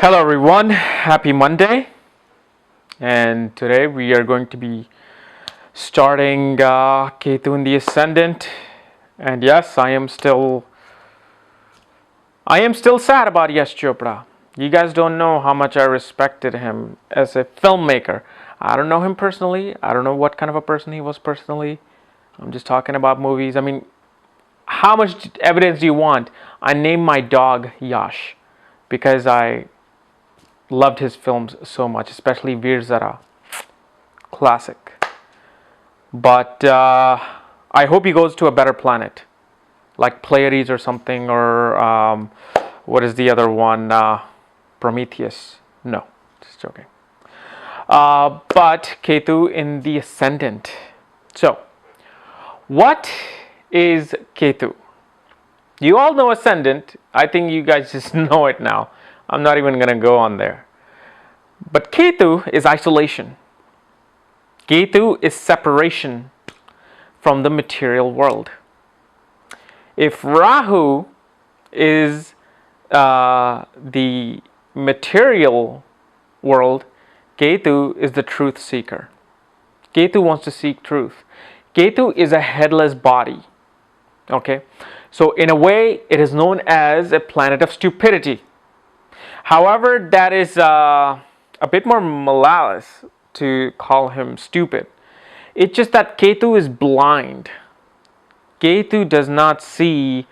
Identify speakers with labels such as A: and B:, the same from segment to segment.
A: Hello everyone, happy Monday, and today we are going to be starting Ketu in the ascendant. And yes, I am still sad about Yash Chopra. You guys don't know how much I respected him as a filmmaker. I don't know him personally. I don't know what kind of a person he was personally. I'm just talking about movies. I mean, how much evidence do you want? I named my dog Yash because I loved his films so much, especially Veer Zara, classic. But I hope he goes to a better planet, like Pleiades or something, or what is the other one? Prometheus. No, just joking. But Ketu in the ascendant. So, what is Ketu? You all know ascendant. I think you guys just know it now. I'm not even going to go on there. But Ketu is isolation. Ketu is separation from the material world. If Rahu is the material world, Ketu is the truth seeker. Ketu wants to seek truth. Ketu is a headless body. Okay? So in a way, it is known as a planet of stupidity. However, that is a bit more malicious to call him stupid. It's just that Ketu is blind. Ketu does not see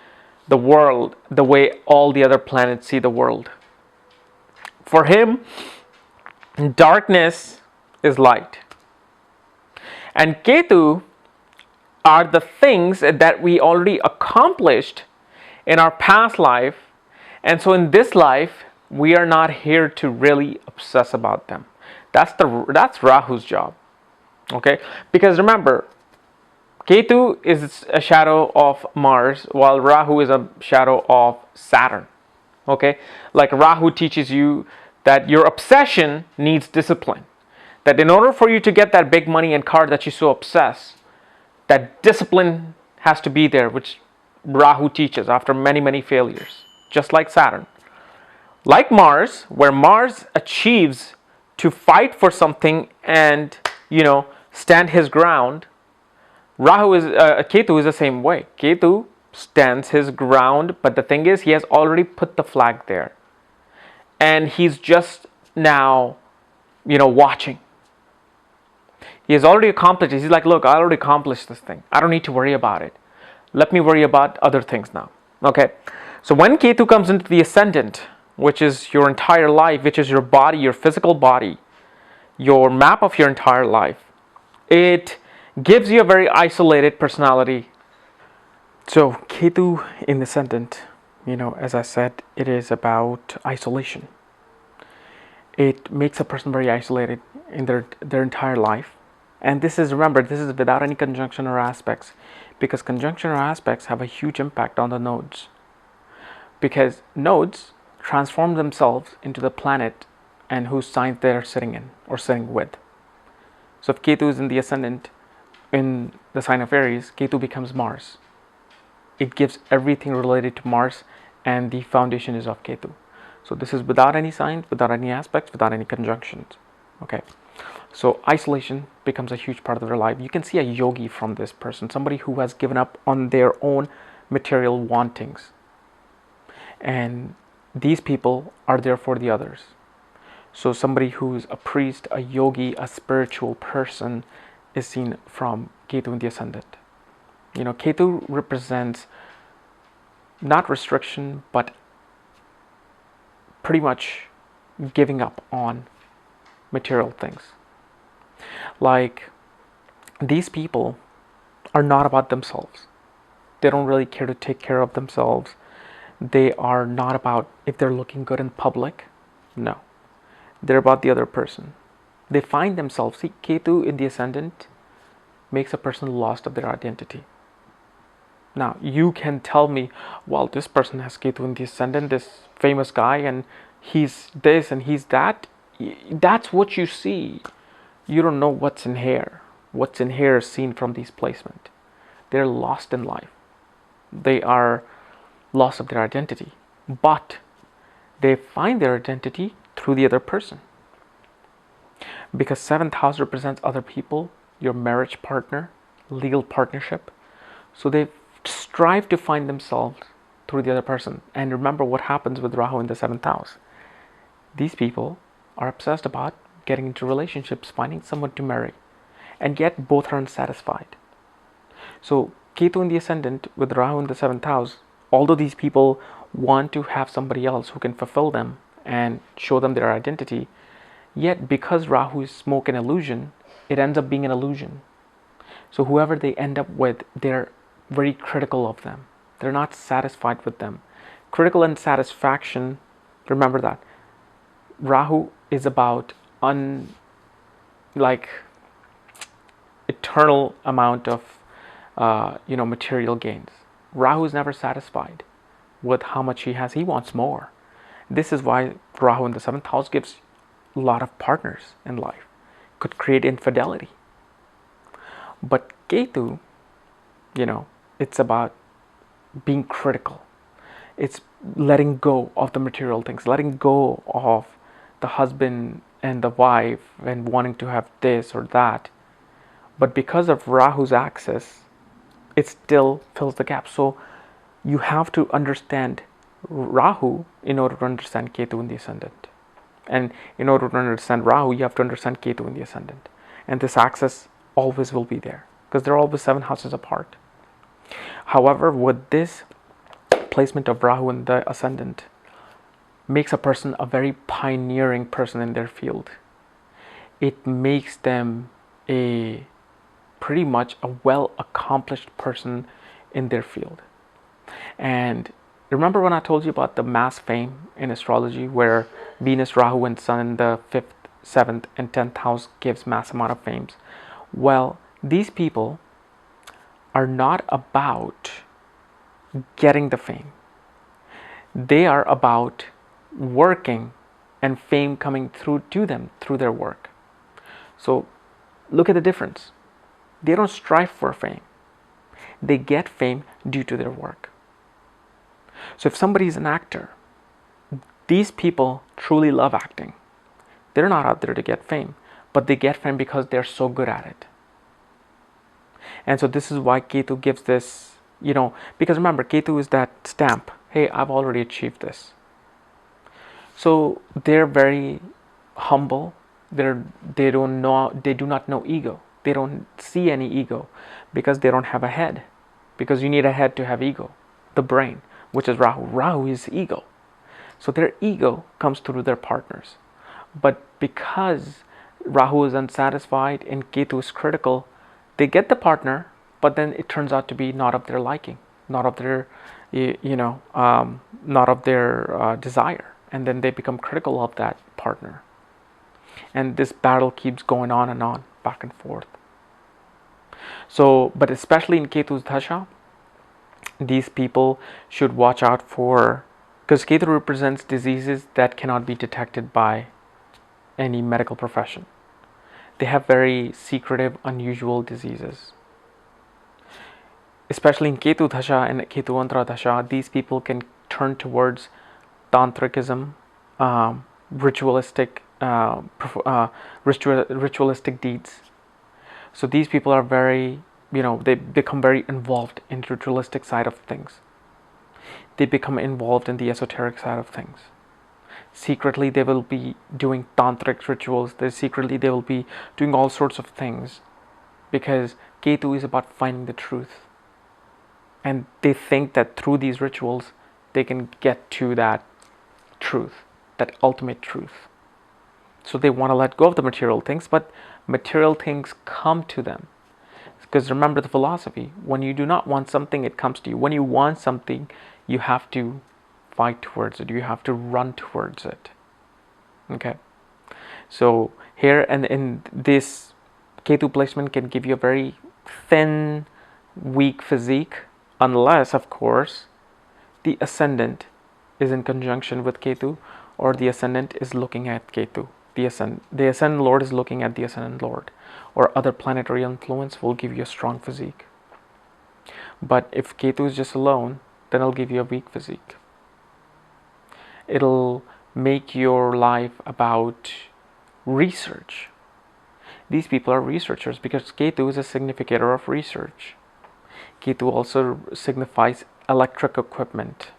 A: the world the way all the other planets see the world. For him, darkness is light. And Ketu are the things that we already accomplished in our past life. And so in this life, we are not here to really obsess about them. That's Rahu's job. Okay? Because remember, Ketu is a shadow of Mars, while Rahu is a shadow of Saturn. Okay? Like Rahu teaches you that your obsession needs discipline. That in order for you to get that big money and car that you so obsess, that discipline has to be there, which Rahu teaches after many, many failures. Just like Saturn. Like Mars, where Mars achieves to fight for something and, stand his ground, Ketu is the same way. Ketu stands his ground, but the thing is, he has already put the flag there. And he's just now, watching. He has already accomplished it. He's like, look, I already accomplished this thing. I don't need to worry about it. Let me worry about other things now. Okay. So when Ketu comes into the ascendant, which is your entire life, which is your body, your physical body, your map of your entire life, it gives you a very isolated personality. So Ketu in the ascendant, as I said, it is about isolation. It makes a person very isolated in their entire life. And this is without any conjunction or aspects, because conjunction or aspects have a huge impact on the nodes. Because nodes transform themselves into the planet and whose sign they're sitting in or sitting with. So if Ketu is in the ascendant, in the sign of Aries, Ketu becomes Mars. It gives everything related to Mars, and the foundation is of Ketu. So this is without any signs, without any aspects, without any conjunctions. Okay. So isolation becomes a huge part of their life. You can see a yogi from this person, somebody who has given up on their own material wantings. And these people are there for the others. So somebody who's a priest, a yogi, a spiritual person is seen from Ketu in the ascendant. Ketu represents not restriction, but pretty much giving up on material things. Like, these people are not about themselves. They don't really care to take care of themselves. They are not about if they're looking good in public. No. They're about the other person. They find themselves. See, Ketu in the ascendant makes a person lost of their identity. Now, you can tell me, well, this person has Ketu in the ascendant, this famous guy, and he's this and he's that. That's what you see. You don't know what's in here. What's in here is seen from these placements. They're lost in life. They are lost of their identity. But they find their identity through the other person. Because 7th house represents other people, your marriage partner, legal partnership. So they strive to find themselves through the other person. And remember what happens with Rahu in the 7th house. These people are obsessed about getting into relationships, finding someone to marry. And yet both are unsatisfied. So Ketu in the ascendant with Rahu in the 7th house, although these people want to have somebody else who can fulfill them and show them their identity, yet because Rahu is smoke and illusion, it ends up being an illusion. So whoever they end up with, they're very critical of them. They're not satisfied with them. Critical and satisfaction, remember that. Rahu is about eternal amount of material gains. Rahu is never satisfied with how much he has. He wants more. This is why Rahu in the 7th house gives a lot of partners in life. Could create infidelity. But Ketu, it's about being critical. It's letting go of the material things, letting go of the husband and the wife and wanting to have this or that. But because of Rahu's axis, it still fills the gap. So you have to understand Rahu in order to understand Ketu in the ascendant. And in order to understand Rahu, you have to understand Ketu in the ascendant. And this axis always will be there because they're always 7 houses apart. However, with this placement of Rahu in the ascendant makes a person a very pioneering person in their field. It makes them pretty much a well-accomplished person in their field. And remember when I told you about the mass fame in astrology where Venus, Rahu and Sun in the 5th, 7th and 10th house gives mass amount of fames? Well, these people are not about getting the fame. They are about working and fame coming through to them through their work. So look at the difference. They don't strive for fame. They get fame due to their work. So if somebody is an actor, these people truly love acting. They're not out there to get fame, but they get fame because they're so good at it. And so this is why Ketu gives this, because remember, Ketu is that stamp. Hey, I've already achieved this. So they're very humble. They do not know ego. They don't see any ego because they don't have a head. Because you need a head to have ego, the brain, which is Rahu. Rahu is ego. So their ego comes through their partners. But because Rahu is unsatisfied and Ketu is critical, they get the partner, but then it turns out to be not of their liking, not of their, not of their desire. And then they become critical of that partner. And this battle keeps going on and on, back and forth. So, but especially in Ketu's Dasha, these people should watch out for, because Ketu represents diseases that cannot be detected by any medical profession. They have very secretive, unusual diseases. Especially in Ketu Dasha and Ketu Antra Dasha, these people can turn towards tantricism, ritualistic deeds. So these people are very, they become very involved in the ritualistic side of things. They become involved in the esoteric side of things. Secretly, they will be doing tantric rituals. Secretly, they will be doing all sorts of things because Ketu is about finding the truth. And they think that through these rituals, they can get to that truth, that ultimate truth. So they want to let go of the material things, but material things come to them. Because remember the philosophy, when you do not want something, it comes to you. When you want something, you have to fight towards it. You have to run towards it. Okay. So here and in this Ketu placement can give you a very thin, weak physique, unless, of course, the ascendant is in conjunction with Ketu, or the ascendant is looking at Ketu. The ascendant Lord is looking at the ascendant Lord, or other planetary influence will give you a strong physique. But if Ketu is just alone, then it'll give you a weak physique. It'll make your life about research. These people are researchers because Ketu is a significator of research. Ketu also signifies electric equipment.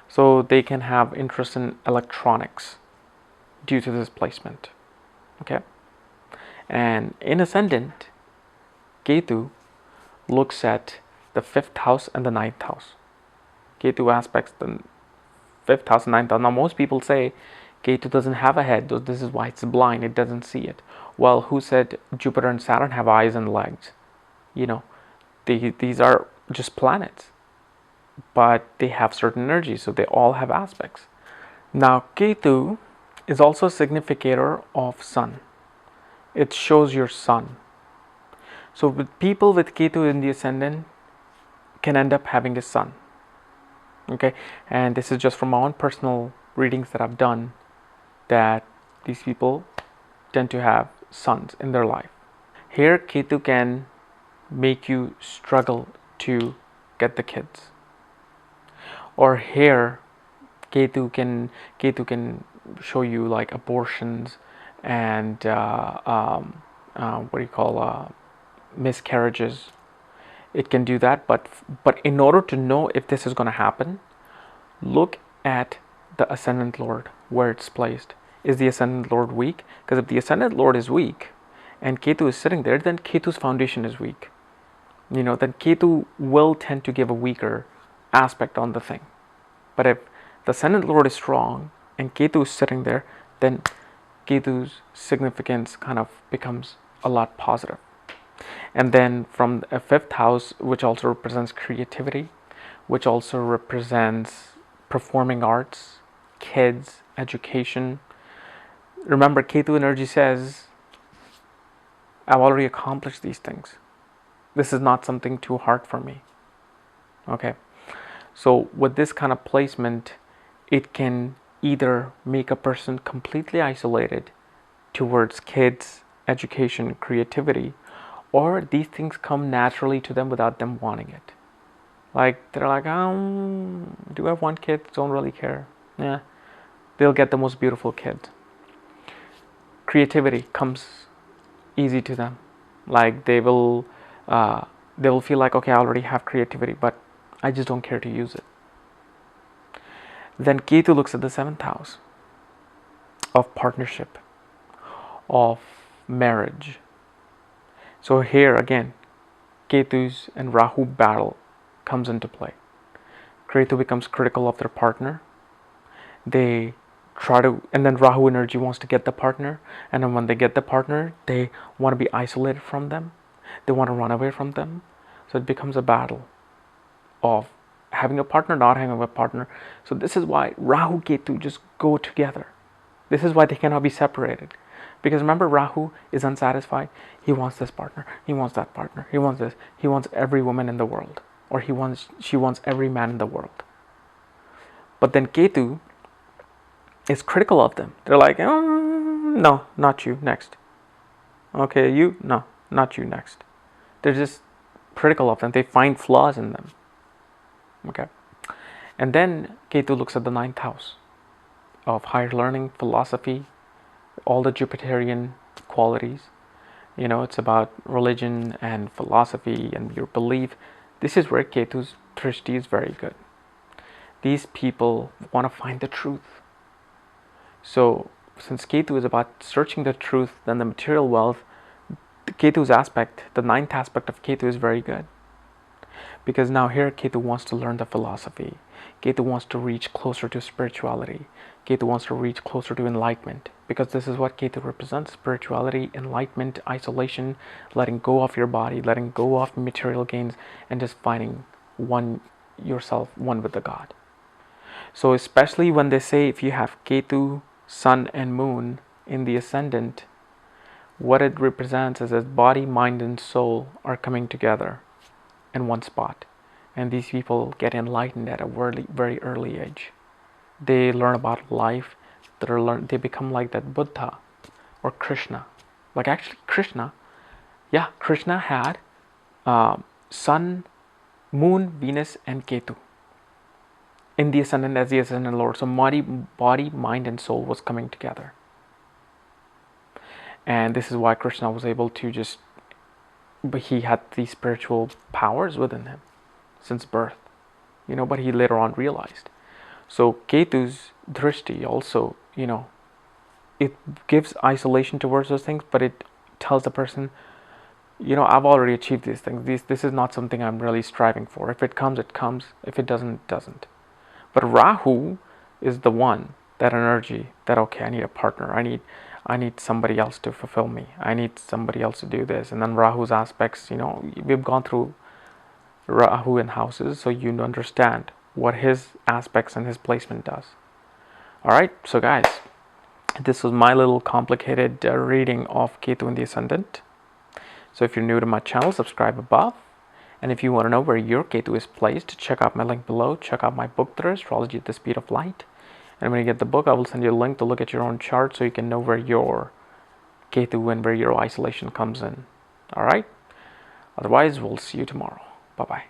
A: So they can have interest in electronics due to this placement. Okay? And in ascendant, Ketu looks at the 5th house and the 9th house. Ketu aspects the 5th house and 9th house. Now, most people say Ketu doesn't have a head, so this is why it's blind, it doesn't see it. Well, who said Jupiter and Saturn have eyes and legs? You know, these are just planets, but they have certain energies, so they all have aspects. Now, Ketu is also a significator of Sun. It shows your Sun. So, with people with Ketu in the ascendant can end up having a Sun. Okay, and this is just from my own personal readings that I've done, that these people tend to have suns in their life. Here, Ketu can make you struggle to get the kids. Or here, Ketu can show you like abortions and miscarriages. It can do that, but in order to know if this is going to happen, look at the ascendant lord, where it's placed. Is the ascendant lord weak? Because if the ascendant lord is weak and Ketu is sitting there, then Ketu's foundation is weak. Then Ketu will tend to give a weaker aspect on the thing. But if the ascendant lord is strong and Ketu is sitting there, then Ketu's significance kind of becomes a lot positive. And then from a 5th house, which also represents creativity, which also represents performing arts, kids, education. Remember, Ketu energy says, I've already accomplished these things. This is not something too hard for me. Okay. So with this kind of placement, it can either make a person completely isolated towards kids, education, creativity, or these things come naturally to them without them wanting it. Like, they're like, do I want kids? Don't really care. Yeah, they'll get the most beautiful kids. Creativity comes easy to them. Like, they will feel like, okay, I already have creativity, but I just don't care to use it. Then Ketu looks at the 7th house of partnership, of marriage. So here again, Ketu's and Rahu battle comes into play. Ketu becomes critical of their partner. They try to, and then Rahu energy wants to get the partner, and then when they get the partner, they want to be isolated from them. They want to run away from them. So it becomes a battle of having a partner, not having a partner. So this is why Rahu Ketu just go together. This is why they cannot be separated. Because remember, Rahu is unsatisfied. He wants this partner. He wants that partner. He wants this. He wants every woman in the world. Or she wants every man in the world. But then Ketu is critical of them. They're like, no, not you, next. Okay, you, no, not you, next. They're just critical of them. They find flaws in them. Okay. And then Ketu looks at the 9th house of higher learning, philosophy, all the Jupiterian qualities. It's about religion and philosophy and your belief. This is where Ketu's drishti is very good. These people want to find the truth. So, since Ketu is about searching the truth, then the material wealth, Ketu's aspect, the 9th aspect of Ketu is very good. Because now here Ketu wants to learn the philosophy. Ketu wants to reach closer to spirituality. Ketu wants to reach closer to enlightenment. Because this is what Ketu represents: spirituality, enlightenment, isolation, letting go of your body, letting go of material gains, and just finding one with the God. So especially when they say if you have Ketu, Sun and Moon in the ascendant, what it represents is that body, mind and soul are coming together in one spot. And these people get enlightened at a very, very early age. They learn about life. They become like that Buddha or Krishna. Like actually Krishna had Sun, Moon, Venus and Ketu. in the ascendant as the ascendant Lord. So body, mind, and soul was coming together. And this is why Krishna was able to just, but he had these spiritual powers within him since birth, but he later on realized. So Ketu's drishti also, it gives isolation towards those things, but it tells the person, I've already achieved these things. This is not something I'm really striving for. If it comes, it comes. If it doesn't, it doesn't. But Rahu is the one, that energy, that okay, I need a partner. I need somebody else to fulfill me. I need somebody else to do this. And then Rahu's aspects, we've gone through Rahu in houses, so you understand what his aspects and his placement does. Alright, so guys, this was my little complicated reading of Ketu in the Ascendant. So if you're new to my channel, subscribe above. And if you want to know where your Ketu is placed, check out my link below. Check out my book there, Astrology at the Speed of Light. And when you get the book, I will send you a link to look at your own chart so you can know where your Ketu and where your isolation comes in. Alright? Otherwise, we'll see you tomorrow. Bye-bye.